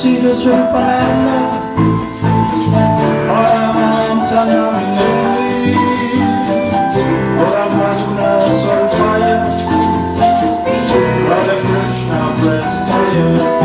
Siddhaswarupananda, Paramahamsa namine, Madana Sarvaya, Radha Krishna Prestayati.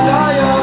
Jaya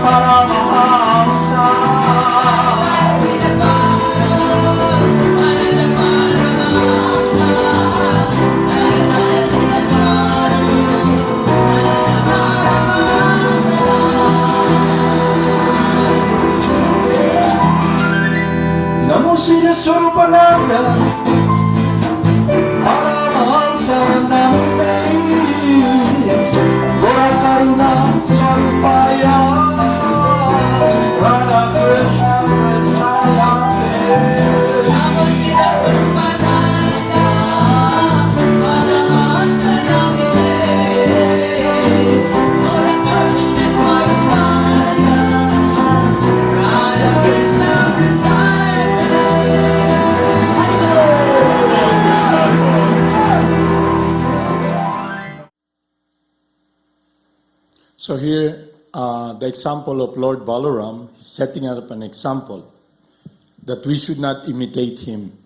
Paramahamsa. Namo Siddhaswarupananda, Paramahamsa Namaste, Gora Karuna Swarupaya, Radha Krishna Krsna. Namo Siddhaswarupananda, Paramahamsa Namaste, Gora Karuna Swarupaya, Radha Krishna Krsna. So here, the example of Lord Balaram is setting up an example that we should not imitate him.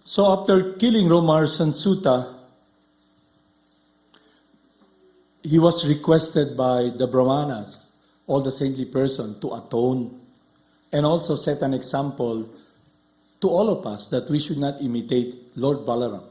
So after killing Romarsan Sutta, he was requested by the Brahmanas, all the saintly person, to atone and also set an example to all of us that we should not imitate Lord Balaram.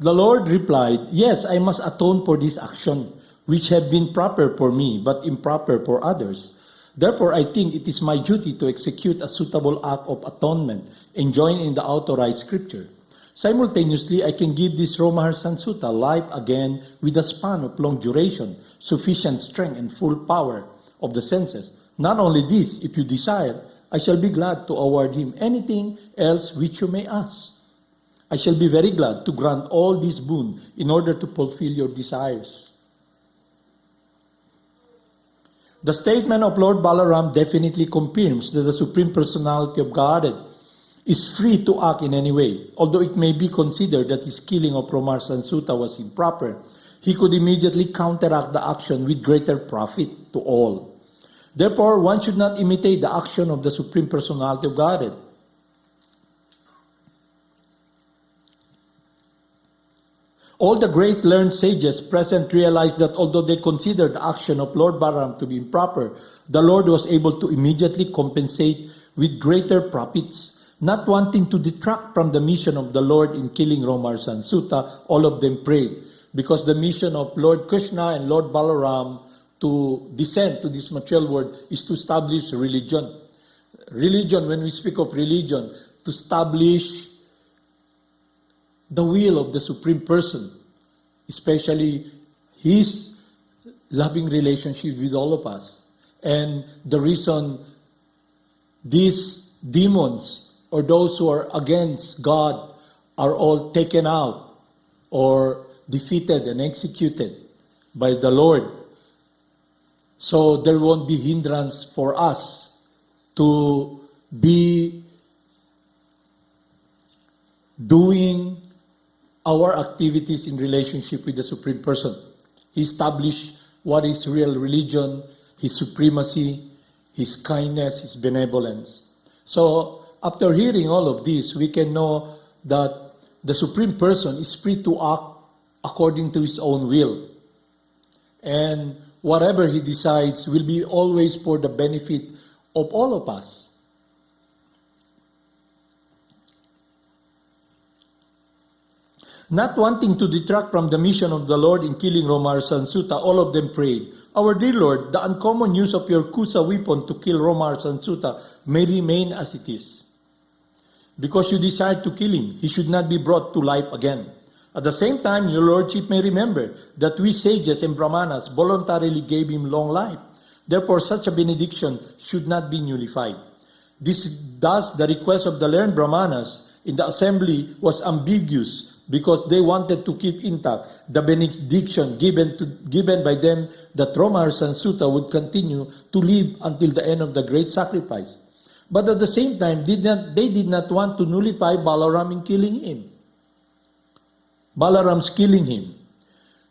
The Lord replied, "Yes, I must atone for this action, which have been proper for me, but improper for others. Therefore, I think it is my duty to execute a suitable act of atonement and join in the authorized scripture. Simultaneously, I can give this Romaharsan Sutta life again with a span of long duration, sufficient strength and full power of the senses. Not only this, if you desire, I shall be glad to award him anything else which you may ask. I shall be very glad to grant all this boon in order to fulfill your desires." The statement of Lord Balaram definitely confirms that the Supreme Personality of Godhead is free to act in any way. Although it may be considered that his killing of Romarsan Sutta was improper, he could immediately counteract the action with greater profit to all. Therefore, one should not imitate the action of the Supreme Personality of Godhead. All the great learned sages present realized that although they considered the action of Lord Balaram to be improper, the Lord was able to immediately compensate with greater profits. Not wanting to detract from the mission of the Lord in killing Romarsan Sutta, all of them prayed, because the mission of Lord Krsna and Lord Balaram to descend to this material world is to establish religion. Religion, when we speak of religion, to establish the will of the Supreme Person, especially His loving relationship with all of us. And the reason these demons or those who are against God are all taken out or defeated and executed by the Lord, so there won't be hindrance for us to be doing our activities in relationship with the Supreme Person. He established what is real religion, His supremacy, His kindness, His benevolence. So, after hearing all of this, we can know that the Supreme Person is free to act according to His own will. And whatever He decides will be always for the benefit of all of us. Not wanting to detract from the mission of the Lord in killing Romarsan Sutta, all of them prayed, "Our dear Lord, the uncommon use of your kusa weapon to kill Romarsan Sutta may remain as it is. Because you desire to kill him, he should not be brought to life again. At the same time, your Lordship may remember that we sages and Brahmanas voluntarily gave him long life. Therefore, such a benediction should not be nullified. Thus, the request of the learned Brahmanas in the assembly was ambiguous, because they wanted to keep intact the benediction given by them that Romarsan Sutta would continue to live until the end of the great sacrifice. But at the same time, they did not want to nullify Balaram in killing him. Balaram's killing him.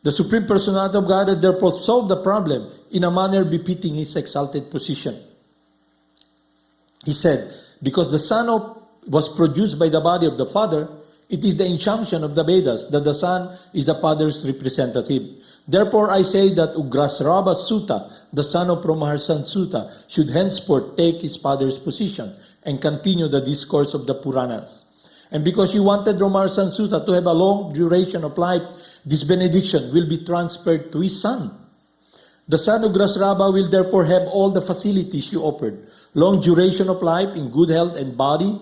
The Supreme Personality of Godhead therefore solved the problem in a manner befitting his exalted position. He said, because the Son was produced by the body of the Father, It is the injunction of the Vedas that the son is the father's representative. Therefore, I say that Ugrasrava Sutta, the son of Paramahamsa Sutta, should henceforth take his father's position and continue the discourse of the Puranas. And because he wanted Paramahamsa Sutta to have a long duration of life, this benediction will be transferred to his son. The son of Ugrasrava will therefore have all the facilities you offered, long duration of life in good health and body,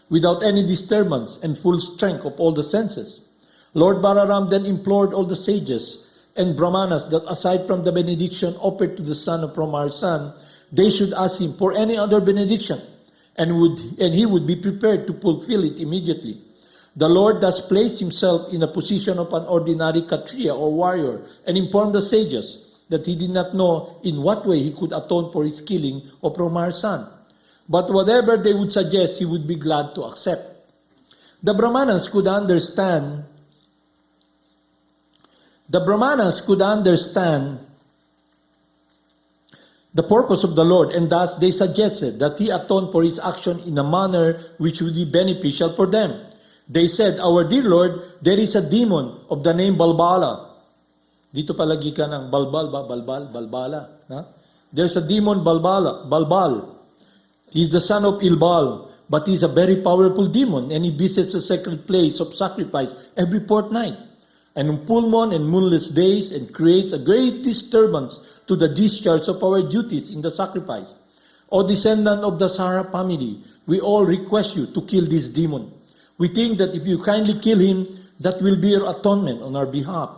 without any disturbance and full strength of all the senses. Lord Balaram then implored all the sages and Brahmanas that aside from the benediction offered to the son of Paramahamsa, they should ask him for any other benediction, and he would be prepared to fulfill it immediately. The Lord thus placed himself in a position of an ordinary Kshatriya or warrior and informed the sages that he did not know in what way he could atone for his killing of Paramahamsa. But whatever they would suggest, he would be glad to accept. The Brahmanas could understand the purpose of the Lord, and thus they suggested that he atone for his action in a manner which would be beneficial for them. They said, "Our dear Lord, there is a demon of the name Balbala." Dito palagi ka ng balbala. Ha? There's a demon Balbal. He's the son of Ilbal, but he's a very powerful demon, and he visits a sacred place of sacrifice every fortnight, and on full moon and moonless days, and creates a great disturbance to the discharge of our duties in the sacrifice. O descendant of the Sara family, we all request you to kill this demon. We think that if you kindly kill him, that will be your atonement on our behalf.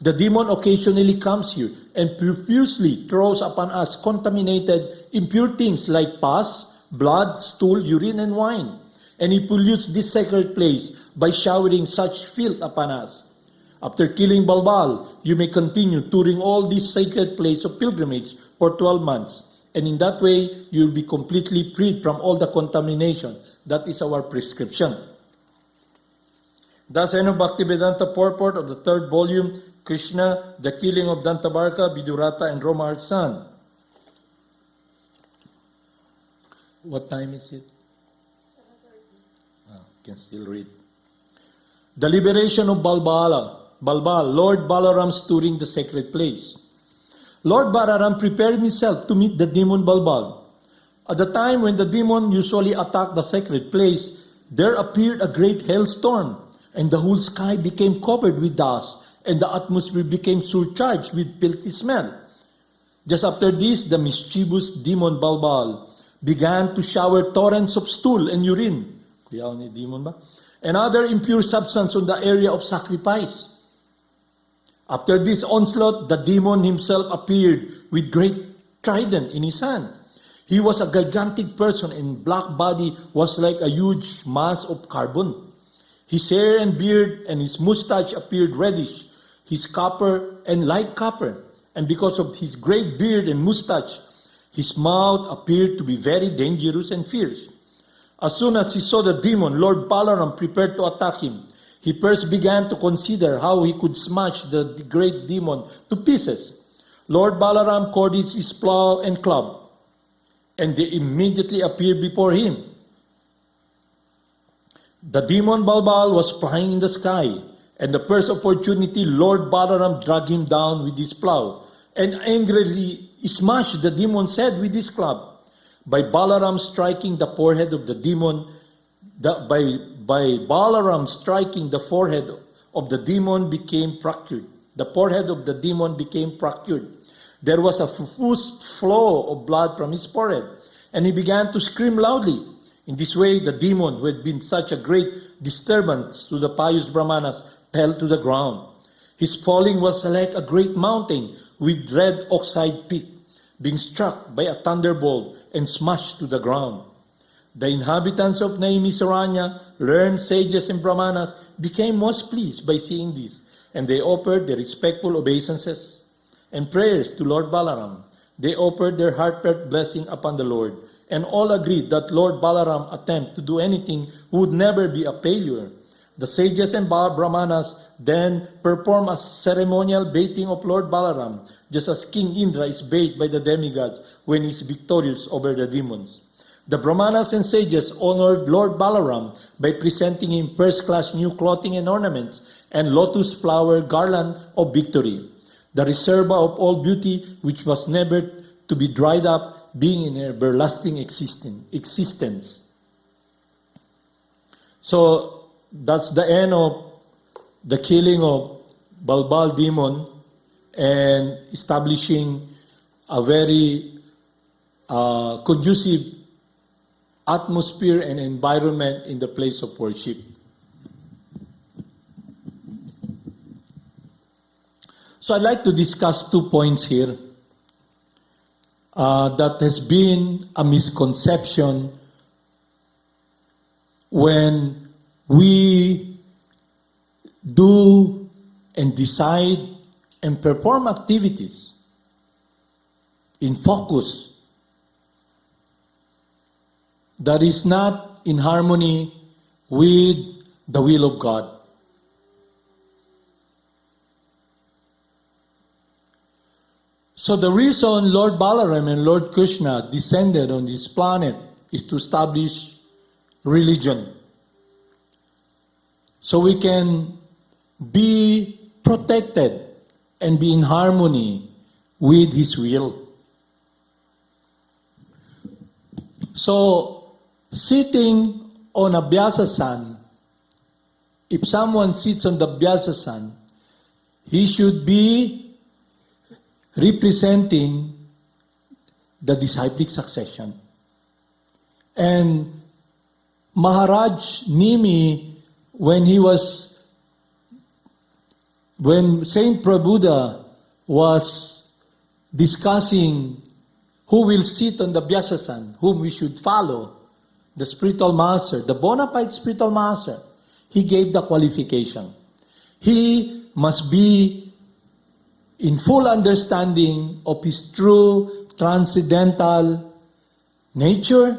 The demon occasionally comes here and profusely throws upon us contaminated, impure things like pus, blood, stool, urine, and wine. And he pollutes this sacred place by showering such filth upon us. After killing Balbal, you may continue touring all this sacred place of pilgrimage for 12 months. And in that way, you will be completely freed from all the contamination. That is our prescription. Thus, end of Bhaktivedanta purport of the third volume, Krsna, the killing of Dantavarka, Vidurata, and Romaharsan. What time is it? 7:30. Can still read. The liberation of Balbal, Lord Balaram's touring the sacred place. Lord Balaram prepared himself to meet the demon Balbal. At the time when the demon usually attacked the sacred place, there appeared a great hailstorm, and the whole sky became covered with dust, and the atmosphere became surcharged with filthy smell. Just after this, the mischievous demon Balbal began to shower torrents of stool and urine, and other impure substance on the area of sacrifice. After this onslaught, the demon himself appeared with great trident in his hand. He was a gigantic person, and black body was like a huge mass of carbon. His hair and beard and his mustache appeared reddish, his copper and light copper, and because of his great beard and mustache, his mouth appeared to be very dangerous and fierce. As soon as he saw the demon, Lord Balaram prepared to attack him. He first began to consider how he could smash the great demon to pieces. Lord Balaram corded his plow and club, and they immediately appeared before him. The demon Balbal was flying in the sky, and the first opportunity Lord Balaram dragged him down with his plow, and angrily smashed the demon's head with his club. By Balaram striking the forehead of the demon, by Balaram striking the forehead of the demon became fractured. The forehead of the demon became fractured. There was a profuse flow of blood from his forehead, and he began to scream loudly. In this way, the demon, who had been such a great disturbance to the pious Brahmanas, fell to the ground. His falling was like a great mountain with red oxide peak, being struck by a thunderbolt and smashed to the ground. The inhabitants of Naimisaranya, learned sages and Brahmanas, became most pleased by seeing this, and they offered their respectful obeisances and prayers to Lord Balaram. They offered their heartfelt blessing upon the Lord, and all agreed that Lord Balaram attempt to do anything would never be a failure. The sages and Brahmanas then perform a ceremonial baiting of Lord Balaram, just as King Indra is baited by the demigods when he is victorious over the demons. The Brahmanas and sages honored Lord Balaram by presenting him first-class new clothing and ornaments and lotus flower garland of victory, the reserva of all beauty which was never to be dried up, being in everlasting existence. So that's the end of the killing of Balbal demon and establishing a very conducive atmosphere and environment in the place of worship. So I'd like to discuss 2 points here that has been a misconception when we do and decide and perform activities in focus that is not in harmony with the will of God. So the reason Lord Balaram and Lord Krishna descended on this planet is to establish religion. So we can be protected and be in harmony with His will. So, sitting on a Vyasasan, if someone sits on the Vyasasan, he should be representing the disciplic succession. And Maharaj Nimi, when Saint Prabhupada was discussing who will sit on the Vyasasan, whom we should follow, the spiritual master, the bona fide spiritual master, he gave the qualification. He must be in full understanding of his true transcendental nature.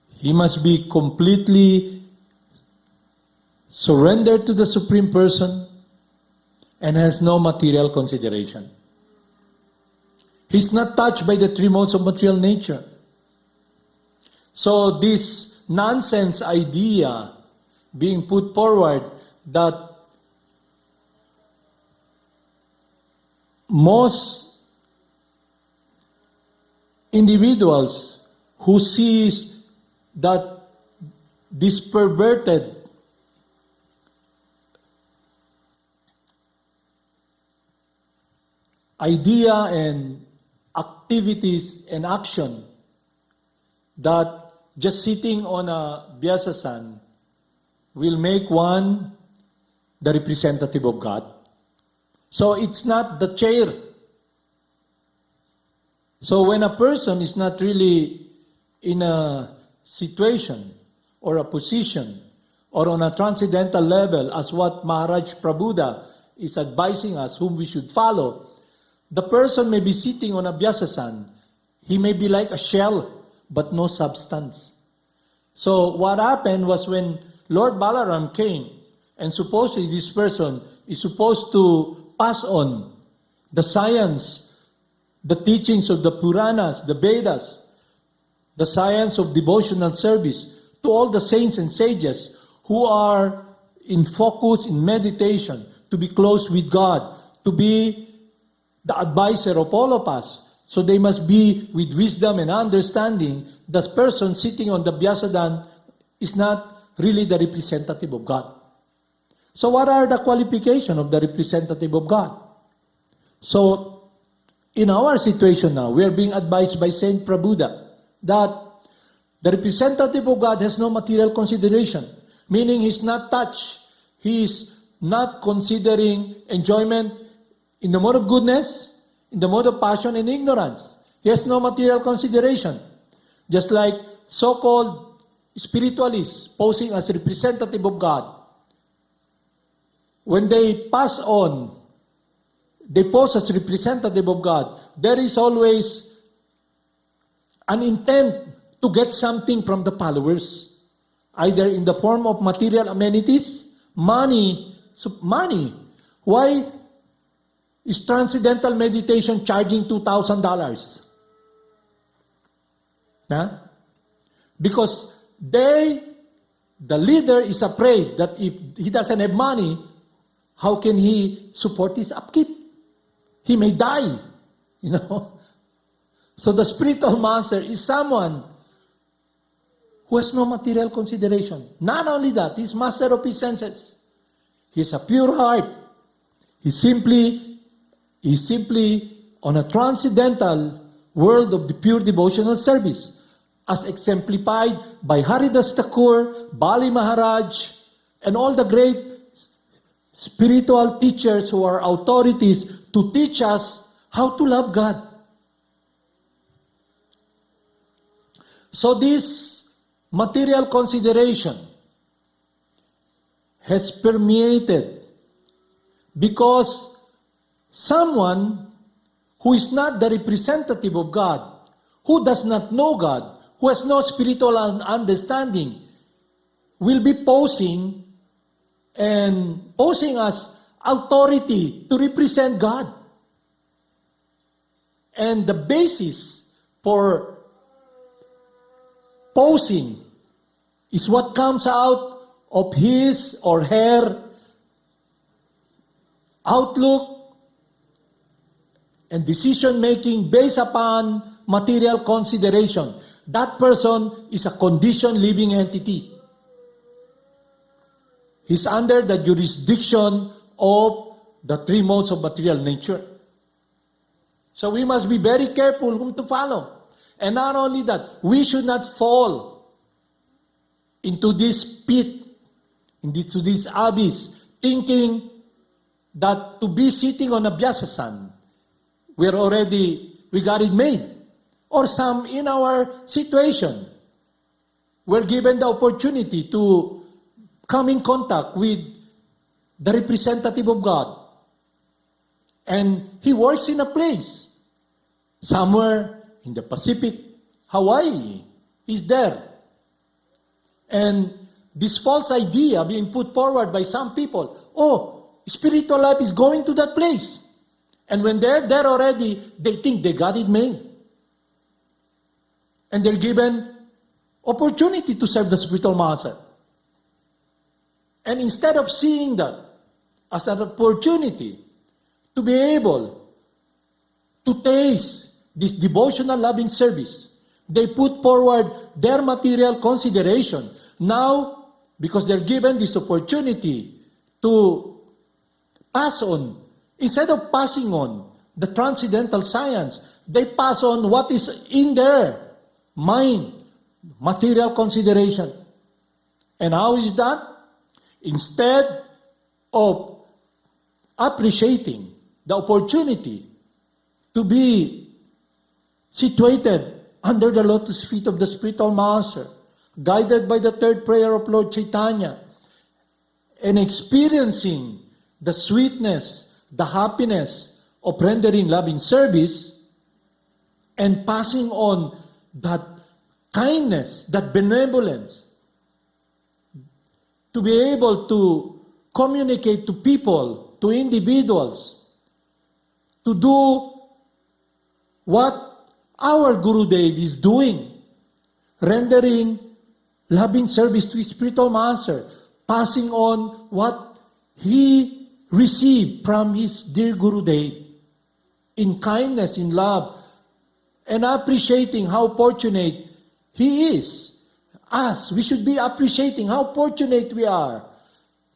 He must be completely surrendered to the Supreme Person and has no material consideration. He's not touched by the three modes of material nature. So this nonsense idea being put forward that most individuals who sees that this perverted idea and activities and action that just sitting on a Vyasasan will make one the representative of God. So it's not the chair. So when a person is not really in a situation or a position or on a transcendental level as what Maharaj Prabhupada is advising us whom we should follow, the person may be sitting on a Vyasasan. He may be like a shell, but no substance. So what happened was when Lord Balaram came, and supposedly this person is supposed to pass on the science, the teachings of the Puranas, the Vedas, the science of devotional service to all the saints and sages who are in focus, in meditation, to be close with God, to be the advisor of all of us. So they must be with wisdom and understanding. The person sitting on the Vyasadan is not really the representative of God. So what are the qualifications of the representative of God? So in our situation now, we are being advised by Saint Prabhupada that the representative of God has no material consideration, meaning he's not touched. He is not considering enjoyment in the mode of goodness, in the mode of passion and ignorance. He has no material consideration. Just like so-called spiritualists posing as representative of God, when they pass on, they pose as representative of God, there is always an intent to get something from the followers, either in the form of material amenities, money. So money. Why is transcendental meditation charging $2,000? Na? Because the leader is afraid that if he doesn't have money, how can he support his upkeep? He may die, you know. So the spiritual master is someone who has no material consideration. Not only that, he's master of his senses. He has a pure heart. He's simply on a transcendental world of the pure devotional service, as exemplified by Haridas Thakur, Bali Maharaj, and all the great spiritual teachers who are authorities to teach us how to love God. So this material consideration has permeated because someone who is not the representative of God, who does not know God, who has no spiritual understanding, will be posing as authority to represent God. And the basis for posing is what comes out of his or her outlook and decision-making based upon material consideration. That person is a conditioned living entity. He's under the jurisdiction of the three modes of material nature. So we must be very careful whom to follow. And not only that, we should not fall into this pit, into this abyss, thinking that to be sitting on a Byasasan, we got it made. Or some in our situation, we're given the opportunity to come in contact with the representative of God. And he works in a place, somewhere in the Pacific, Hawaii, is there. And this false idea being put forward by some people, spiritual life is going to that place. And when they're there already, they think they got it made. And they're given opportunity to serve the spiritual master. And instead of seeing that as an opportunity to be able to taste this devotional loving service, they put forward their material consideration. Now, because they're given this opportunity to pass on, instead of passing on the transcendental science, they pass on what is in their mind, material consideration. And how is that? Instead of appreciating the opportunity to be situated under the lotus feet of the spiritual master, guided by the third prayer of Lord Chaitanya, and experiencing the sweetness, the happiness of rendering loving service, and passing on that kindness, that benevolence, to be able to communicate to people, to individuals, to do what our Gurudev is doing, rendering loving service to his spiritual master, passing on what he received from his dear Gurudev in kindness, in love, and appreciating how fortunate he is. Us, we should be appreciating how fortunate we are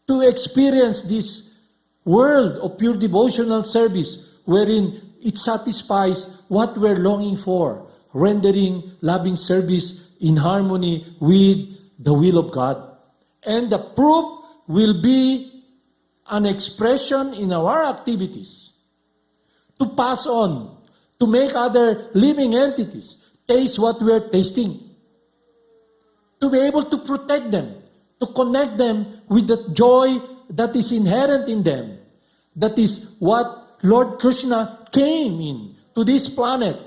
to experience this world of pure devotional service wherein it satisfies what we're longing for, rendering loving service in harmony with the will of God. And the proof will be an expression in our activities to pass on, to make other living entities taste what we're tasting, to be able to protect them, to connect them with the joy that is inherent in them. That is what Lord Krsna came in to this planet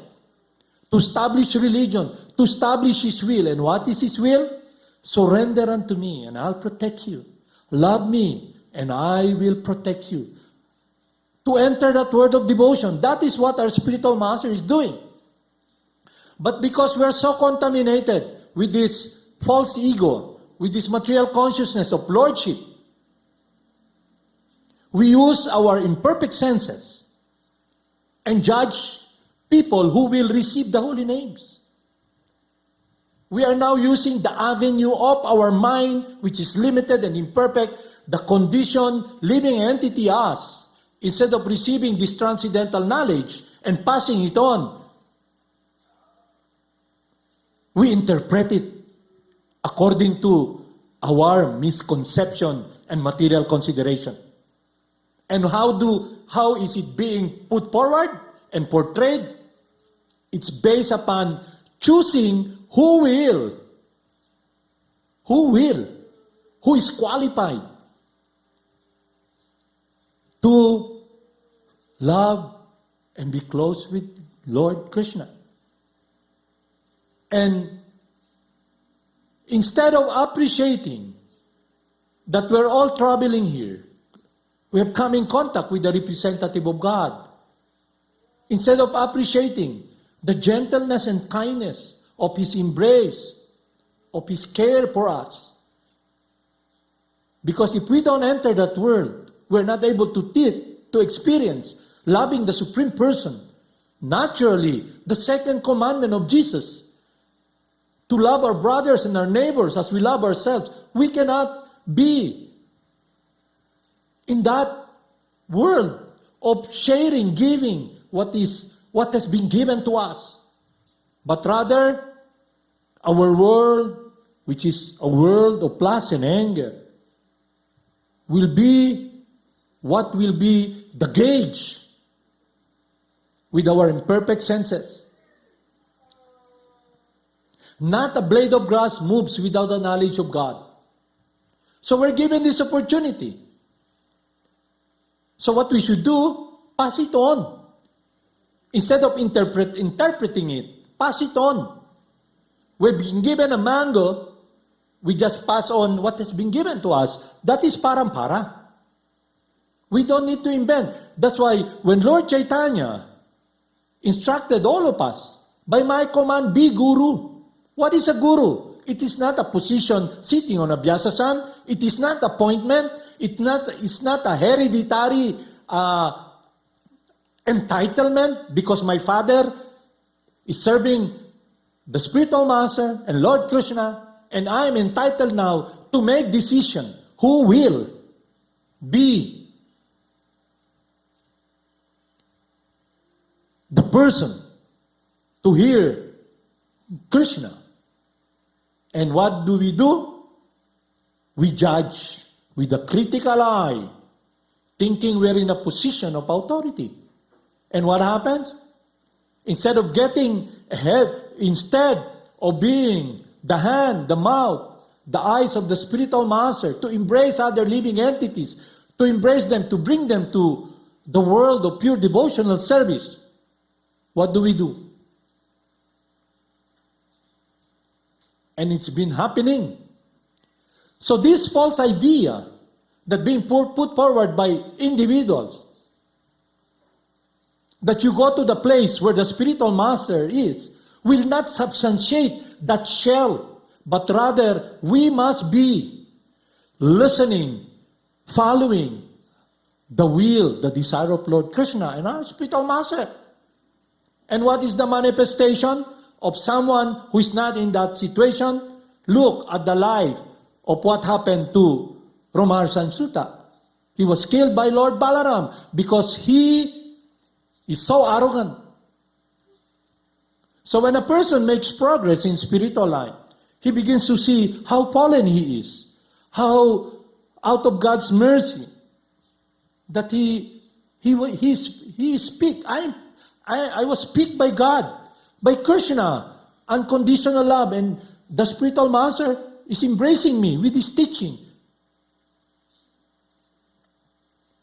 to establish religion, to establish His will. And what is His will? Surrender unto me and I'll protect you. Love me and I will protect you. To enter that word of devotion, that is what our spiritual master is doing. But because we're so contaminated with this false ego, with this material consciousness of lordship, we use our imperfect senses and judge people who will receive the holy names. We are now using the avenue of our mind, which is limited and imperfect, the conditioned living entity us, instead of receiving this transcendental knowledge and passing it on. We interpret it according to our misconception and material consideration. And how is it being put forward and portrayed? It's based upon choosing who is qualified to love and be close with Lord Krishna. And instead of appreciating that we're all traveling here, we have come in contact with the representative of God. Instead of appreciating the gentleness and kindness of His embrace, of His care for us. Because if we don't enter that world, we're not able to experience loving the Supreme Person. Naturally, the second commandment of Jesus, to love our brothers and our neighbors as we love ourselves, we cannot be in that world of sharing, giving what has been given to us. But rather, our world, which is a world of lust and anger, will be what will be the gauge with our imperfect senses. Not a blade of grass moves without the knowledge of God. So we're given this opportunity. So what we should do, pass it on. Instead of interpreting it, pass it on. We've been given a mango, we just pass on what has been given to us. That is parampara. We don't need to invent. That's why when Lord Chaitanya instructed all of us, by my command, be guru. What is a guru? It is not a position sitting on a Vyasasan. It is not appointment. It's not a hereditary entitlement because my father is serving the spiritual master and Lord Krishna, and I am entitled now to make decision who will be the person to hear Krishna. And what do? We judge with a critical eye, thinking we're in a position of authority. And what happens? Instead of getting ahead, instead of being the hand, the mouth, the eyes of the spiritual master, to embrace other living entities, to embrace them, to bring them to the world of pure devotional service, what do? And it's been happening. So this false idea that being put forward by individuals, that you go to the place where the spiritual master is, will not substantiate that shell, but rather we must be listening, following the will, the desire of Lord Krishna and our spiritual master. And what is the manifestation of someone who is not in that situation? Look at the life of what happened to Romaharsan Sutta. He was killed by Lord Balaram because he is so arrogant. So when a person makes progress in spiritual life, he begins to see how fallen he is, how out of God's mercy that he is picked. I was picked by God, by Krishna, unconditional love, and the spiritual master is embracing me with his teaching.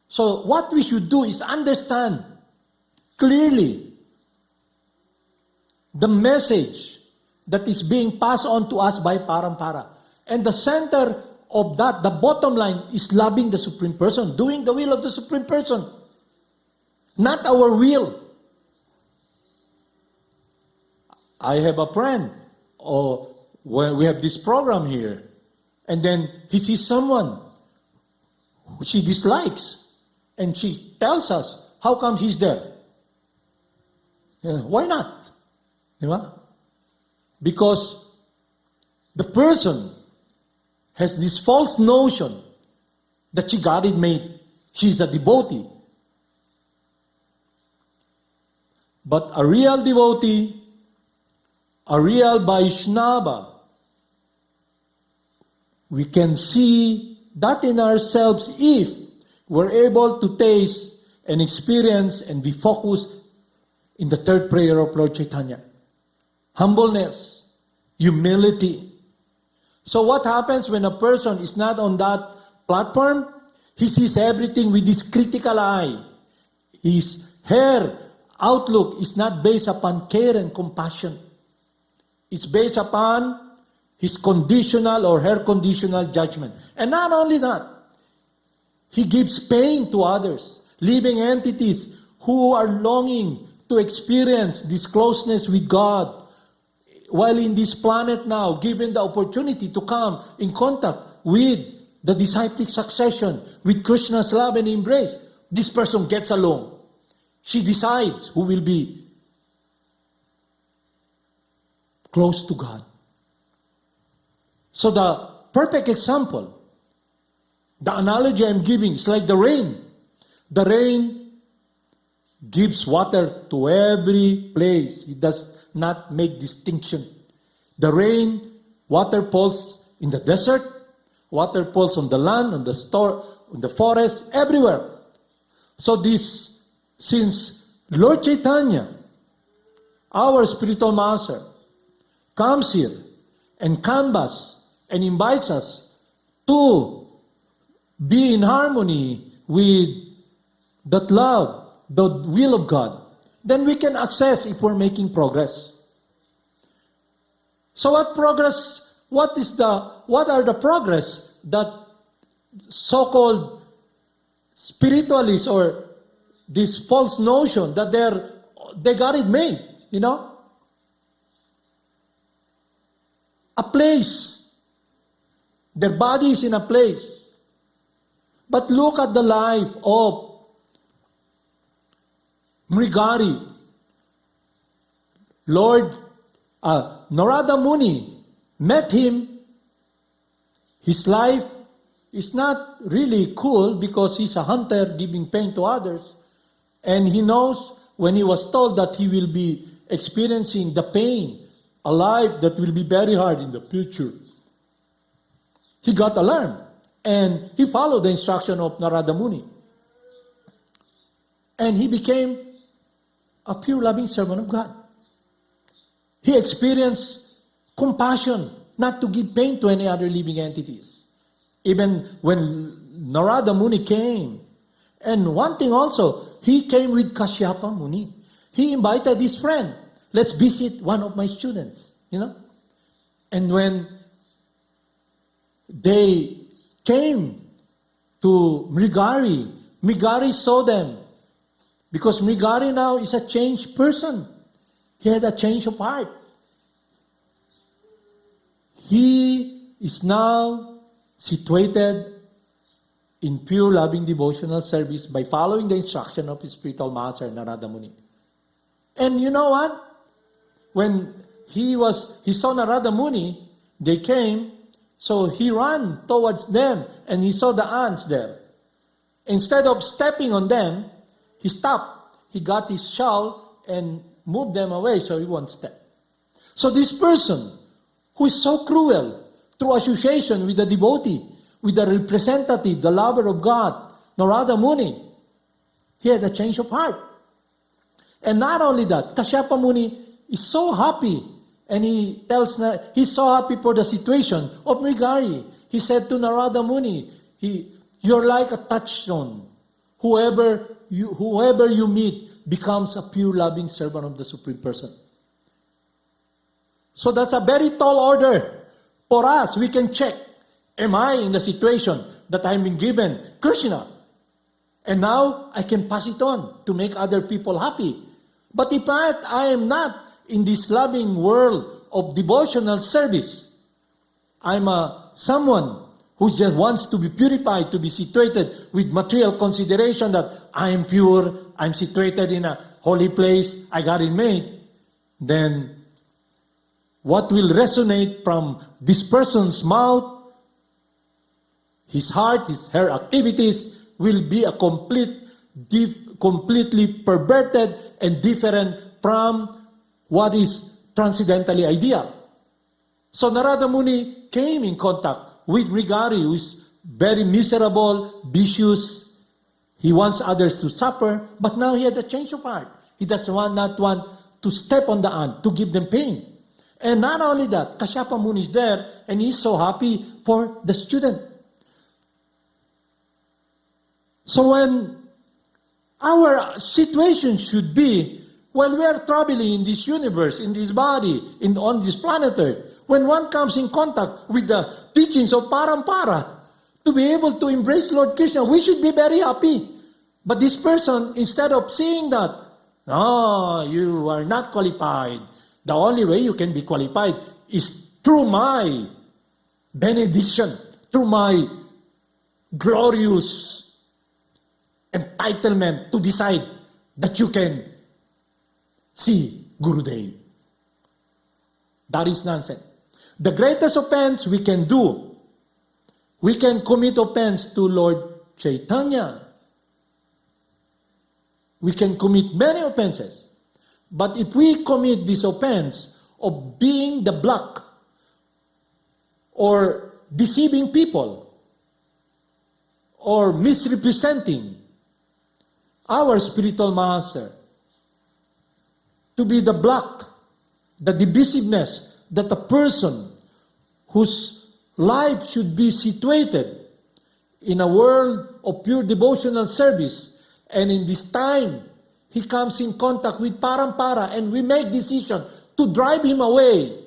So what we should do is understand clearly the message that is being passed on to us by Parampara. And the center of that, the bottom line, is loving the Supreme Person, doing the will of the Supreme Person, not our will. I have a friend, or we have this program here, and then he sees someone who she dislikes, and she tells us, how come he's there? Why not? Diba? Because the person has this false notion that she got it made. She's a devotee. But a real devotee, a real Vaishnava, we can see that in ourselves if we're able to taste and experience and be focused in the third prayer of Lord Chaitanya. Humbleness, humility. So what happens when a person is not on that platform? He sees everything with his critical eye. Her outlook is not based upon care and compassion. It's based upon his conditional or her conditional judgment. And not only that, he gives pain to others, living entities who are longing to experience this closeness with God, while in this planet now, given the opportunity to come in contact with the disciplic succession, with Krishna's love and embrace, this person gets along. She decides who will be close to God. So the perfect example, the analogy I'm giving is like the rain. The rain gives water to every place. It does not make distinction. The rain, water falls in the desert, water falls on the land, on the forest, everywhere. So this, since Lord Chaitanya, our spiritual master, comes here and canvas and invites us to be in harmony with that love, the will of God, then we can assess if we're making progress. So what are the progress that so-called spiritualists or this false notion that they got it made, a place. Their body is in a place. But look at the life of Mrigari. Lord Narada Muni met him. His life is not really cool because he's a hunter giving pain to others. And he knows when he was told that he will be experiencing the pain, a life that will be very hard in the future. He got alarmed and he followed the instruction of Narada Muni. And he became a pure loving servant of God. He experienced compassion, not to give pain to any other living entities. Even when Narada Muni came. And one thing also, he came with Kashyapa Muni. He invited his friend, let's visit one of my students, And when they came to Mrigari, Mrigari saw them. Because Mrigari now is a changed person. He had a change of heart. He is now situated in pure loving devotional service by following the instruction of his spiritual master, Narada Muni. And you know what? When he saw Narada Muni, they came, so he ran towards them and he saw the ants there. Instead of stepping on them, he stopped. He got his shawl and moved them away so he won't step. So this person who is so cruel through association with the devotee, with the representative, the lover of God, Narada Muni, he had a change of heart. And not only that, Kashyapa Muni is so happy. And he tells, he's so happy for the situation of Mrigari. He said to Narada Muni, you're like a touchstone. Whoever you meet becomes a pure loving servant of the Supreme Person. So that's a very tall order. For us, we can check, am I in the situation that I'm being given Krishna? And now I can pass it on to make other people happy. But if I am not in this loving world of devotional service. I'm someone who just wants to be purified, to be situated with material consideration that I am pure, I'm situated in a holy place, I got it made, then what will resonate from this person's mouth, his heart, her activities will be a completely perverted and different from what is transcendentally ideal. So Narada Muni came in contact with Rigari, who is very miserable, vicious. He wants others to suffer, but now he had a change of heart. He does not want to step on the ant, to give them pain. And not only that, Kashyapa Muni is there, and he's so happy for the student. So when our situation should be, when we are traveling in this universe, in this body, on this planet Earth, when one comes in contact with the teachings of Parampara, to be able to embrace Lord Krishna, we should be very happy. But this person, instead of seeing that, no, you are not qualified. The only way you can be qualified is through my benediction, through my glorious entitlement to decide that you can see Gurudev. That is nonsense. The greatest offense we can do, we can commit offense to Lord Chaitanya. We can commit many offenses. But if we commit this offense of being the block or deceiving people or misrepresenting our spiritual master, to be the block, the divisiveness that a person whose life should be situated in a world of pure devotional service, and in this time he comes in contact with Parampara and we make decision to drive him away.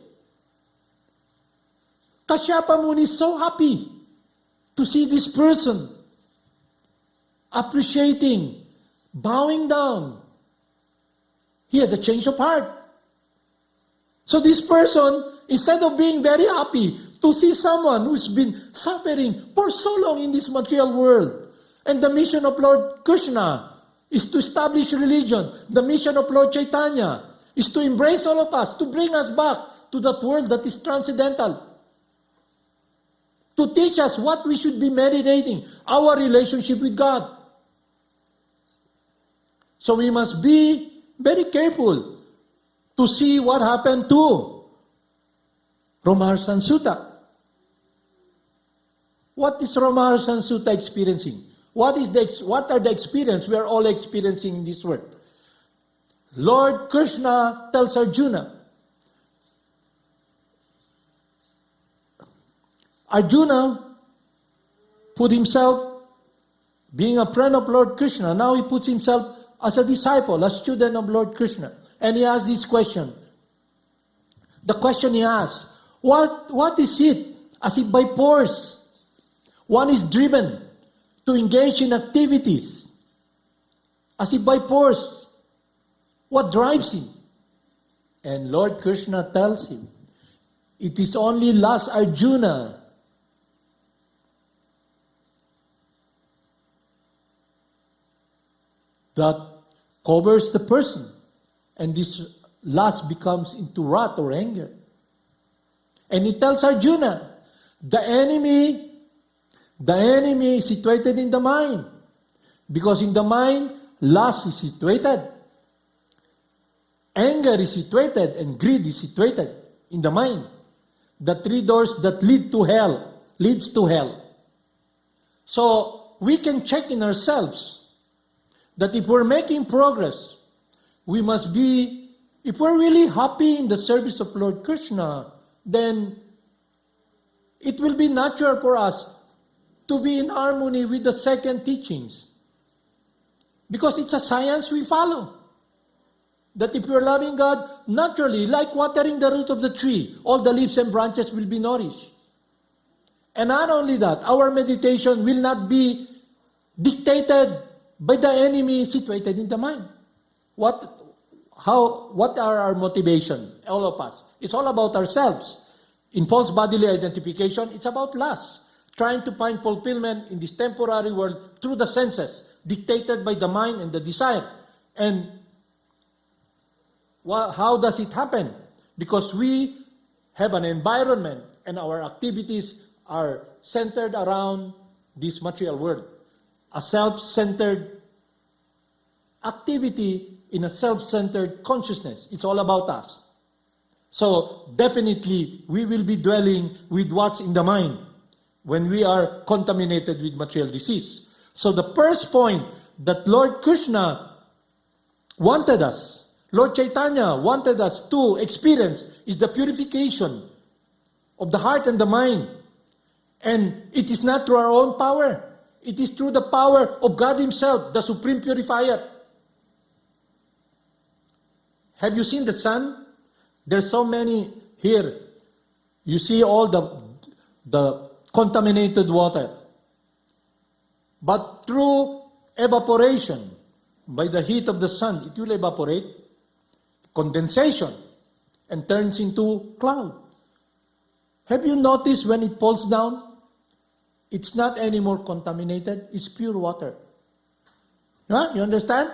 Kashyapa Muni is so happy to see this person appreciating, bowing down. He had a change of heart. So this person, instead of being very happy to see someone who's been suffering for so long in this material world, and the mission of Lord Krishna is to establish religion, the mission of Lord Chaitanya is to embrace all of us, to bring us back to that world that is transcendental, to teach us what we should be meditating, our relationship with God. So we must be very careful to see what happened to Romaharsan Sutta. What is Romaharsan Sutta experiencing? What are the experience we are all experiencing in this world? Lord Krishna tells Arjuna, Arjuna put himself, being a friend of Lord Krishna, now he puts himself as a disciple, a student of Lord Krishna. And he asks this question. The question he asks, what is it? As if by force, one is driven to engage in activities. As if by force, what drives him? And Lord Krishna tells him, it is only lust, Arjuna, that covers the person, and this lust becomes into wrath or anger. And he tells Arjuna, the enemy is situated in the mind, because in the mind, lust is situated, anger is situated, and greed is situated in the mind. The three doors that leads to hell. So we can check in ourselves that if we're making progress, we must be, if we're really happy in the service of Lord Krishna, then it will be natural for us to be in harmony with the second teachings. Because it's a science we follow. That if you're loving God, naturally, like watering the root of the tree, all the leaves and branches will be nourished. And not only that, our meditation will not be dictated by the enemy situated in the mind. what are our motivation? All of us. It's all about ourselves. In false bodily identification, it's about lust. Trying to find fulfillment in this temporary world through the senses, dictated by the mind and the desire. And how does it happen? Because we have an environment and our activities are centered around this material world. A self-centered activity in a self-centered consciousness. It's all about us. So definitely we will be dwelling with what's in the mind when we are contaminated with material disease. So the first point that Lord Krishna wanted us, Lord Chaitanya wanted us to experience is the purification of the heart and the mind. And it is not through our own power. It is through the power of God Himself, the Supreme Purifier. Have you seen the sun? There's so many here. You see all the contaminated water. But through evaporation, by the heat of the sun, it will evaporate, condensation, and turns into cloud. Have you noticed when it falls down? It's not anymore contaminated. It's pure water. Huh? You understand?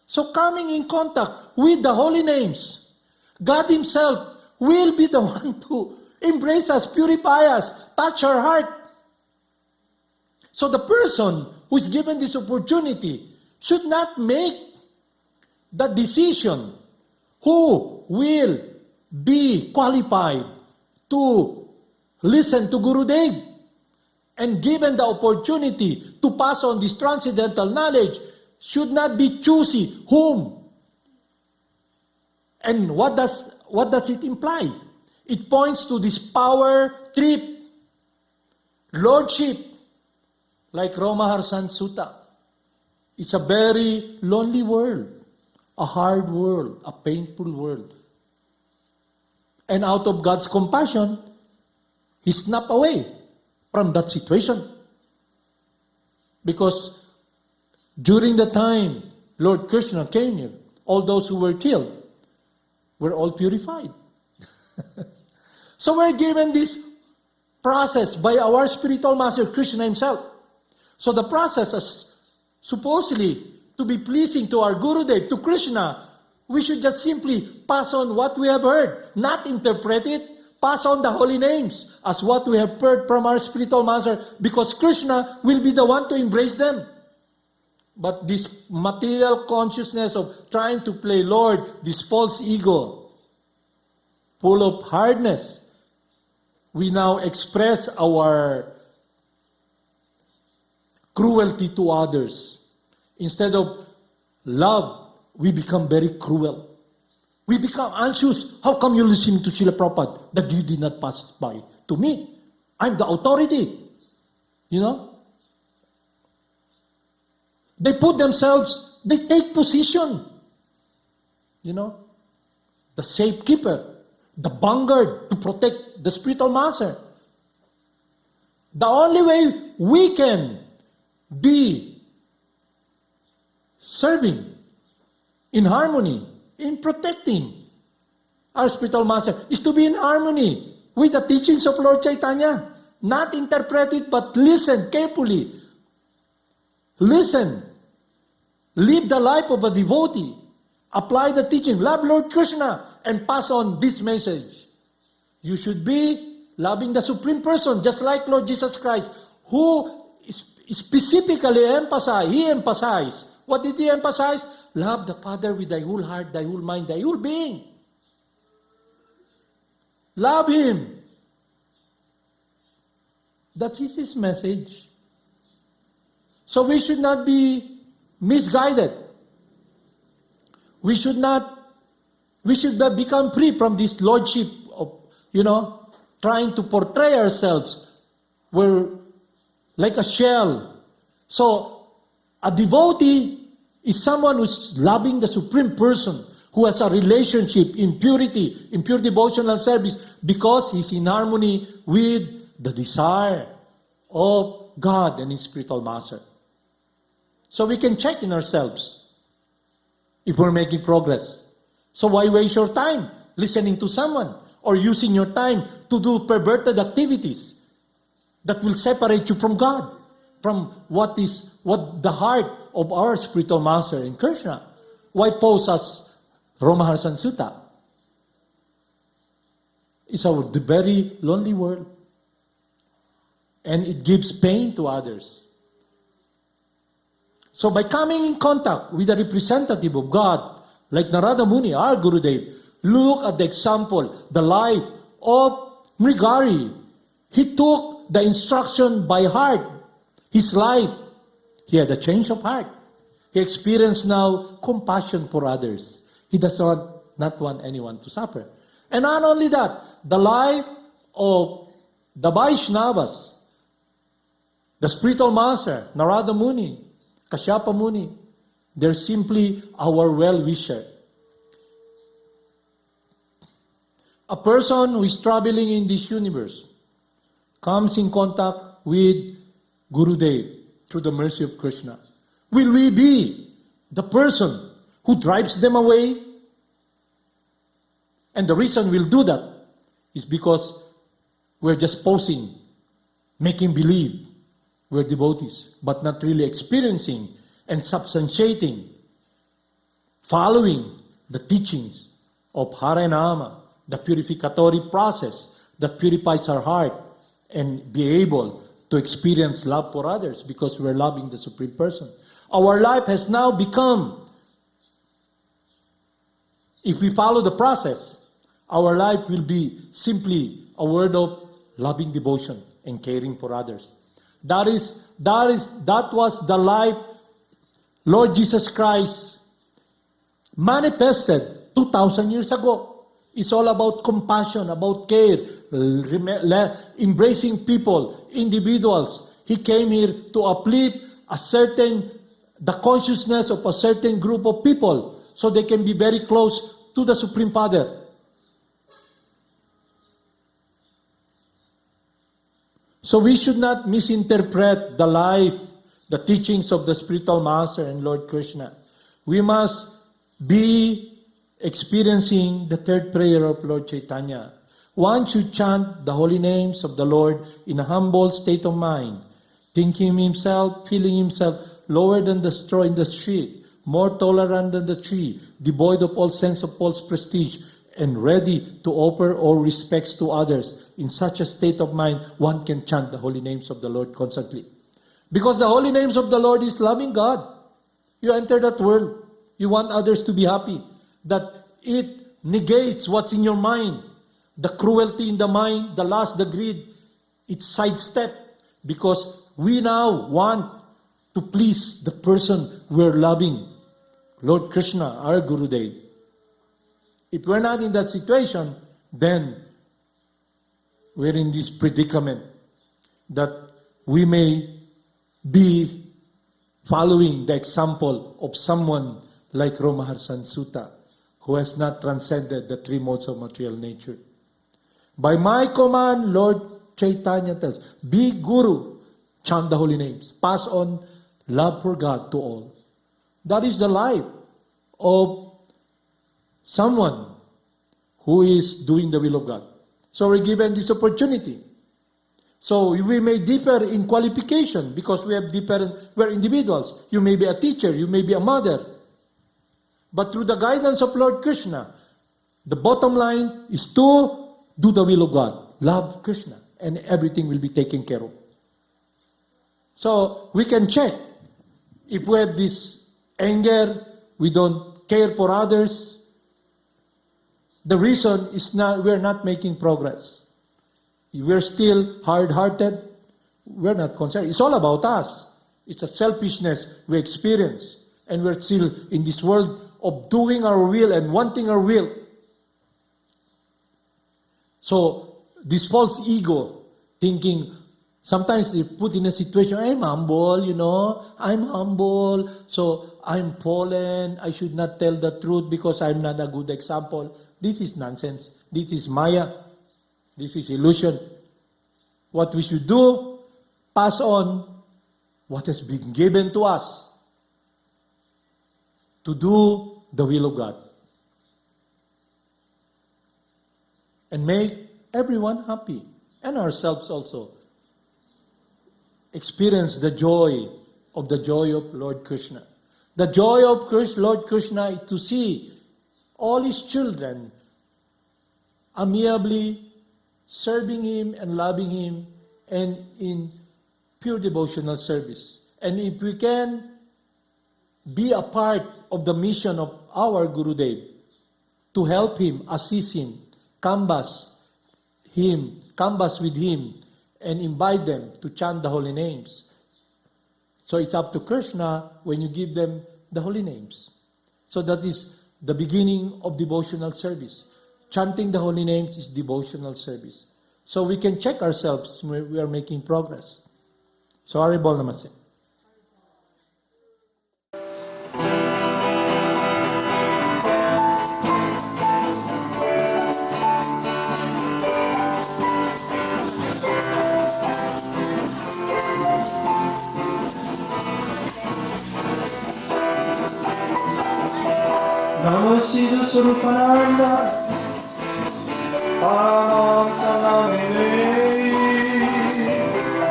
So coming in contact with the holy names, God Himself will be the one to embrace us, purify us, touch our heart. So the person who is given this opportunity should not make the decision who will be qualified to listen to Gurudev and given the opportunity to pass on this transcendental knowledge should not be choosy whom. And what does it imply? It points to this power trip, lordship, like Romaharsan Sutta. It's a very lonely world, a hard world, a painful world. And out of God's compassion, He snapped away from that situation. Because during the time Lord Krishna came here, all those who were killed were all purified. So we're given this process by our spiritual master Krishna Himself. So the process is supposedly to be pleasing to our Gurudev, to Krishna. We should just simply pass on what we have heard, not interpret it, pass on the holy names as what we have heard from our spiritual master, because Krishna will be the one to embrace them. But this material consciousness of trying to play Lord, this false ego, full of hardness, we now express our cruelty to others. Instead of love, we become very cruel. We become anxious. How come you listen to Srila Prabhupada that you did not pass by to me? I'm the authority. You know? They put themselves, they take position. You know? The safekeeper, the vanguard to protect the spiritual master. The only way we can be serving in harmony, in protecting our spiritual master, is to be in harmony with the teachings of Lord Chaitanya. Not interpret it, but listen carefully. Listen. Live the life of a devotee. Apply the teaching. Love Lord Krishna and pass on this message. You should be loving the Supreme Person, just like Lord Jesus Christ, who specifically emphasized. What did He emphasize? Love the Father with thy whole heart, thy whole mind, thy whole being. Love Him. That is His message. So we should not be misguided. We should become free from this lordship of, trying to portray ourselves. We're like a shell. So a devotee is someone who's loving the Supreme Person, who has a relationship in purity, in pure devotional service, because he's in harmony with the desire of God and His spiritual master. So we can check in ourselves if we're making progress. So why waste your time listening to someone or using your time to do perverted activities that will separate you from God, from what the heart of our spiritual master in Krsna? Why pose as Ramaharsan Sutta? It's a very lonely world. And it gives pain to others. So by coming in contact with a representative of God, like Narada Muni, our Gurudev, look at the example, the life of Mrigari. He took the instruction by heart. His life, he had a change of heart. He experienced now compassion for others. He does not want anyone to suffer. And not only that, the life of the Vaishnavas, the spiritual master, Narada Muni, Kashyapa Muni, they're simply our well-wisher. A person who is traveling in this universe comes in contact with Gurudev through the mercy of Krishna. Will we be the person who drives them away? And the reason we'll do that is because we're just posing, making believe we're devotees, but not really experiencing and substantiating, following the teachings of Harinama, the purificatory process that purifies our heart and be able to experience love for others because we're loving the Supreme Person. Our life has now become, if we follow the process, our life will be simply a word of loving devotion and caring for others. That was the life Lord Jesus Christ manifested 2,000 years ago. It's all about compassion, about care, embracing people, individuals. He came here to uplift the consciousness of a certain group of people so they can be very close to the Supreme Father. So we should not misinterpret the life, the teachings of the spiritual master and Lord Krishna. We must be experiencing the third prayer of Lord Chaitanya. One should chant the holy names of the Lord in a humble state of mind, thinking himself, feeling himself lower than the straw in the street, more tolerant than the tree, devoid of all sense of false prestige, and ready to offer all respects to others. In such a state of mind, one can chant the holy names of the Lord constantly. Because the holy names of the Lord is loving God. You enter that world, you want others to be happy. That it negates what's in your mind. The cruelty in the mind, the lust, the greed, it's sidestepped. Because we now want to please the person we're loving. Lord Krishna, our Gurudev. If we're not in that situation, then we're in this predicament that we may be following the example of someone like Ramaharsan Sutta, who has not transcended the three modes of material nature. By my command, Lord Chaitanya tells, be Guru, chant the holy names, pass on love for God to all. That is the life of someone who is doing the will of God. So we're given this opportunity. So we may differ in qualification because we're individuals. You may be a teacher, you may be a mother. But through the guidance of Lord Krishna, the bottom line is to do the will of God. Love Krishna, and everything will be taken care of. So we can check if we have this anger, we don't care for others. The reason is we're not making progress. We're still hard-hearted. We're not concerned. It's all about us. It's a selfishness we experience. And we're still in this world of doing our will and wanting our will. So this false ego, thinking, sometimes they put in a situation, I'm humble, I'm humble, so I'm fallen, I should not tell the truth because I'm not a good example. This is nonsense. This is Maya. This is illusion. What we should do, pass on what has been given to us to do the will of God. and make everyone happy, and ourselves also experience the joy of Lord Krishna. The joy of Lord Krishna is to see all his children amiably serving him and loving him and in pure devotional service. And if we can be a part of the mission of our Gurudev, to help him, assist him, canvas with him, and invite them to chant the holy names. So it's up to Krishna when you give them the holy names. So that is the beginning of devotional service. Chanting the holy names is devotional service. So we can check ourselves when we are making progress. So Haribol Namaste. Namo Siddhaswarupananda, Paramahamsa namine,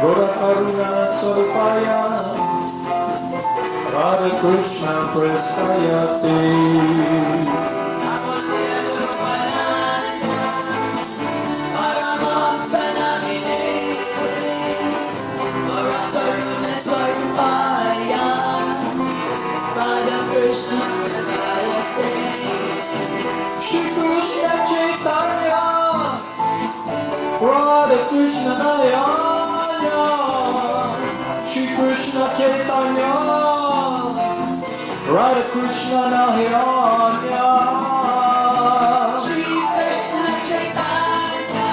Gora Karuna Swarupaya, Radha Krishna Prestayate. Namo Siddhaswarupananda, Paramahamsa namine, Gora Karuna Swarupaya, Radha Krishna Shri Krishna Chaitanya, Radha Krishna Nayana, Shri Krishna Chaitanya, Radha Krishna Nayana, Shri Krishna Chaitanya,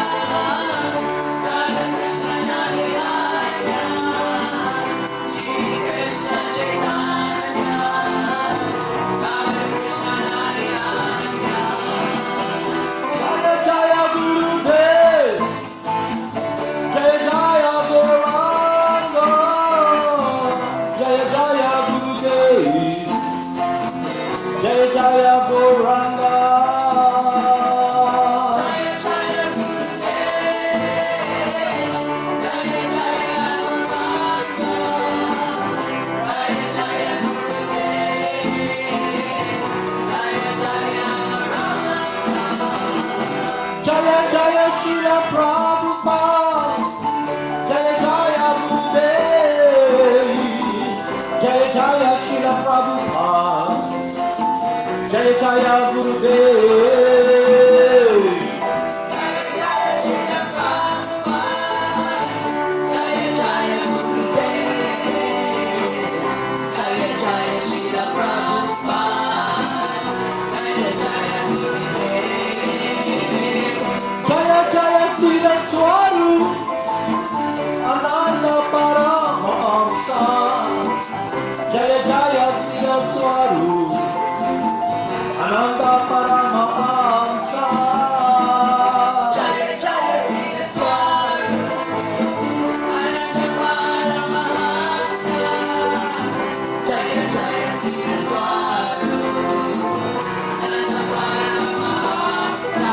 Radha Krishna Nayana, Shri Krishna Chaitanya, Radha Krishna Nayana. Jaya Jaya Gurudev, Jaya Jaya Gauranga, Jaya Jaya Gurudev, Jaya Jaya Gauranga. Jaya Jaya Gurudev, Jaya Jaya Gauranga, Jaya Jaya Gurudev, Jaya Jaya Srila Prabhupada, Jaya Jaya Gurudev, Jaya Jaya Srila Prabhupada, Jaya Jaya Gurudev, Jaya Jaya Srila Prabhupada, Jaya Jaya Gurudev, Jaya Jaya Srila Prabhupada, Jaya Jaya Gurudev. Jaya Jaya Siddhaswarupananda Paramahamsa, Jaya Jaya Siddhaswarupananda Paramahamsa, Jaya Jaya Siddhaswarupananda Paramahamsa, Jaya Jaya Siddhaswarupananda Paramahamsa.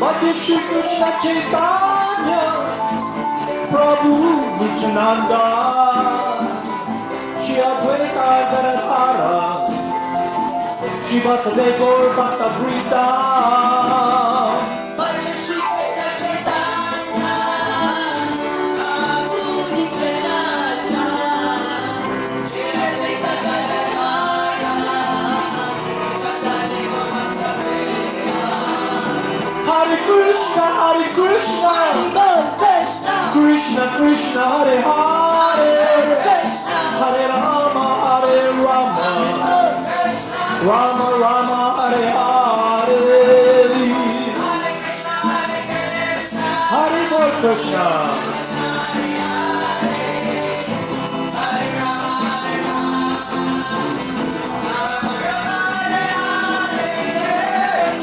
Bhakti Shri Krishna Chaitanya, Prabhu Nityananda, Shri Advaita Gadadhara, Shri Vasudeva Gaur Bhakta Vrita. Bhakti Shri Krishna Chaitanya, Prabhu Nityananda, Shri Advaita Gadadhara, Shri Vasudeva Bhakta Vrita. Hare Krishna, Hare Krishna, Hare Krishna, Krishna Krishna, Hare Hare, Krishna, Hare Rama, Hare Rama, Rama Rama, Hare Hare, Hare Krishna,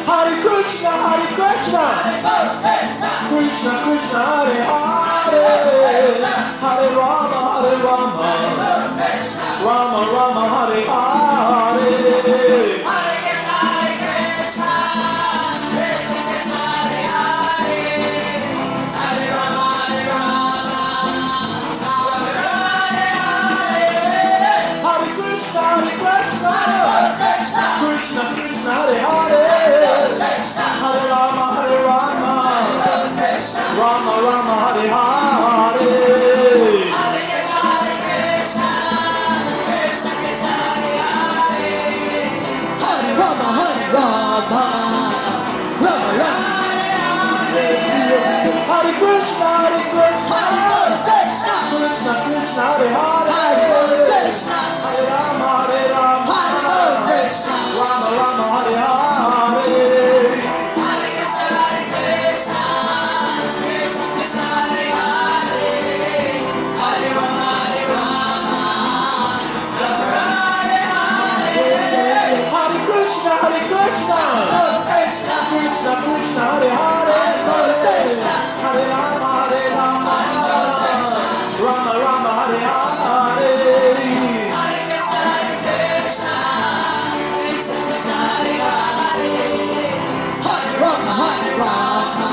Hare Krishna, Hare Krishna, Krishna Krishna, Hare Hare, Hare Rama, Hare Rama, Rama Rama, Hare Hare, Hare Krishna, Krishna Krishna, Rama, Hare Rama, Rama Rama, Hare Krishna, Hare Krishna, Hare Krishna, Krishna Krishna, Hare Hare, Hare Krishna, Hare Rama, Hare Rama, Hare Krishna, Rama Rama, Hare Hare. Hare Krishna, Hare Krishna, Krishna Krishna, Hare Hare, Hare Rama, Hare Rama, Rama Rama, Hare Hare, Hare Krishna, Hare Krishna, Hare Krishna, Krishna Krishna, Hare Hare, Hare Krishna, Hare Rama, Hare Rama, Rama Rama, Hare Hare. Hare Krishna, Hare Krishna, Krishna Krishna, Hare Hare, Hare Rama, Hare Rama,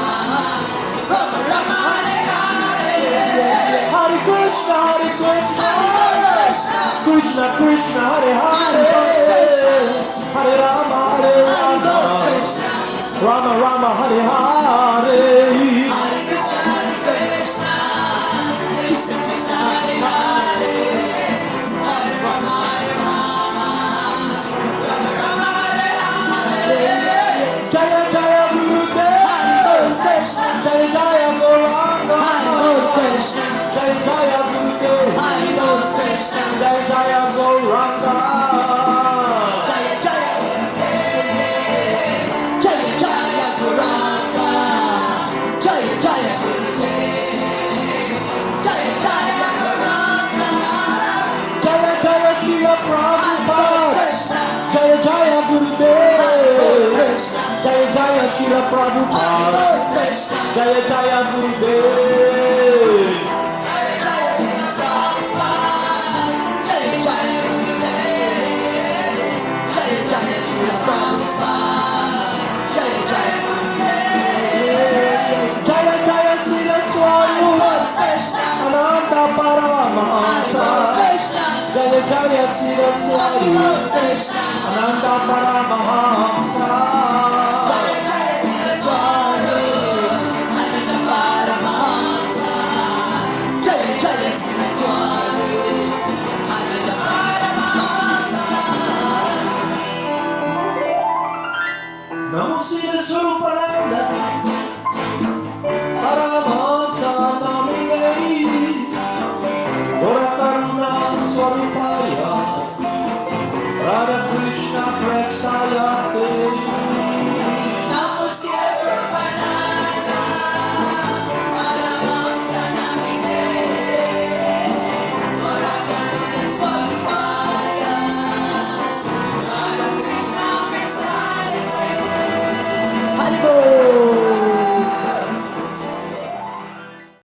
Rama Rama, Hare Hare, Hare Krishna, Hare Krishna, Hare Krishna, Krishna Krishna, Hare Hare Hare, Krishna, Hare Rama, Hare Hare Rama, Krishna, Rama Rama, Hare Hare. Hare Krishna, Hare Krishna, Krishna Krishna, Hare Hare, Hare Rama, Hare Rama, Rama Rama, Hare Hare, Jaya Jaya Gurudev, Hare Krishna, Jaya Jaya Gauranga, Hare Krishna, Jaya Jaya Gurudev, Hare Krishna, Jaya Jaya Gauranga. Jaya Jaya Gurudev, Jaya Jaya Gauranga, Jaya Jaya Gurudev, Jaya Jaya Gauranga, Jaya Jaya Shila Hare Prabhupada, Krishna, Jaya Jaya Hare Gurudev, Krishna, Jaya Jaya Shila Prabhupada, Hare Krishna, Jaya Jaya Gurudev. Jaya Jaya Srila Prabhupada, Jaya Jaya Gurudev, Jaya Jaya Srila Prabhupada, Jaya Jaya Gurudev, Jaya Jaya Siddhaswarupananda, Hare Ananda Paramahamsa. Krishna, Jaya Jaya Hare Siddhaswarupananda, Krishna, Ananda Paramahamsa. Jaya Jaya Siddhaswarupananda Paramahamsa, Jaya Jaya Siddhaswarupananda Paramahamsa. Namo Siddhaswarupananda, Paramahamsa Namine, Gora Karuna Swarupaya, Radha Krishna Prestaya Te. Namo Siddhaswarupananda, Paramahamsa Namine, Gora Karuna Swarupaya, Radha Krishna Prasaya Te. Hare Bol.